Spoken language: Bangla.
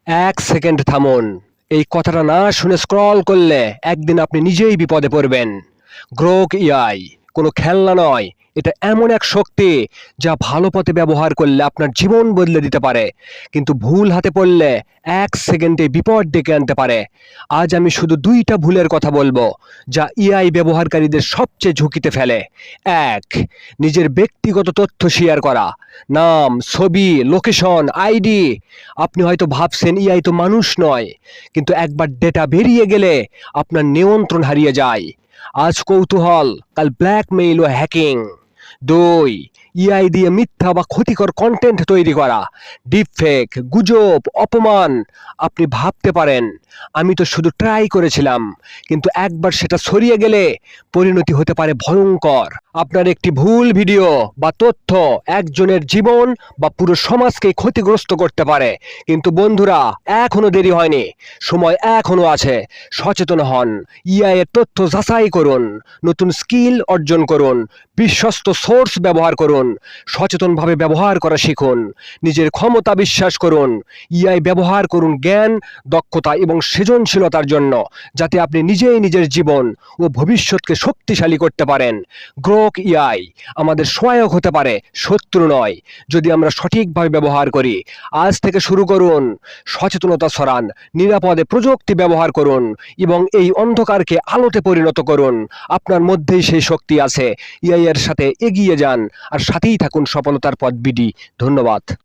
এক সেকেন্ড থামুন। এই কথাটা না শুনে স্ক্রল করলে একদিন আপনি নিজেই বিপদে পড়বেন। গ্রোক এআই কোনো খেলনা নয়, এটা এমন এক শক্তি যা ভালো পথে ব্যবহার করলে আপনার জীবন বদলে দিতে পারে, কিন্তু ভুল হাতে পড়লে এক সেকেন্ডে বিপদ ডেকে আনতে পারে। আজ আমি শুধু দুইটা ভুলের কথা বলবো যা এআই ব্যবহারকারীদের সবচেয়ে ঝুঁকিতে ফেলে। এক, নিজের ব্যক্তিগত তথ্য শেয়ার করা। নাম, ছবি, লোকেশন, আইডি। আপনি হয়তো ভাবছেন এআই তো মানুষ নয়, কিন্তু একবার ডেটা বেরিয়ে গেলে আপনার নিয়ন্ত্রণ হারিয়ে যায়। আজ কৌতূহল, কাল ব্ল্যাকমেইল ও হ্যাকিং। দুই, এআই দিয়ে মিথ্যা বা ক্ষতিকর কন্টেন্ট তৈরি করা। ডিপফেক, গুজব, অপমান। আপনি ভাবতে পারেন আমি তো শুধু ট্রাই করেছিলাম, কিন্তু একবার সেটা ছড়িয়ে গেলে পরিণতি হতে পারে ভয়ঙ্কর। আপনার একটি ভুল ভিডিও বা তথ্য একজনের জীবন বা পুরো সমাজকে ক্ষতিগ্রস্ত করতে পারে। কিন্তু বন্ধুরা, এখনো দেরি হয়নি, সময় এখনো আছে। সচেতন হন, এআই এর তথ্য যাচাই করুন, নতুন স্কিল অর্জন করুন, বিশ্বস্ত সোর্স ব্যবহার করুন, সচেতনভাবে ব্যবহার করা শিখুন, নিজের ক্ষমতা বিশ্বাস করুন। এআই ব্যবহার করুন জ্ঞান, দক্ষতা এবং সৃজনশীলতার জন্য, যাতে আপনি নিজেই নিজের জীবন ও ভবিষ্যৎকে শক্তিশালী করতে পারেন। গ্রোক এআই আমাদের সহায়ক হতে পারে, শত্রু নয়, যদি আমরা সঠিকভাবে ব্যবহার করি। আজ থেকে শুরু করুন, সচেতনতা ছড়ান, নিরাপদে প্রযুক্তি ব্যবহার করুন এবং এই অন্ধকারকে আলোতে পরিণত করুন। আপনার মধ্যেই সেই শক্তি আছে। এআই এর সাথে এগিয়ে যান আর সাথেই থাকুন সফলতার পথ বিডি। ধন্যবাদ।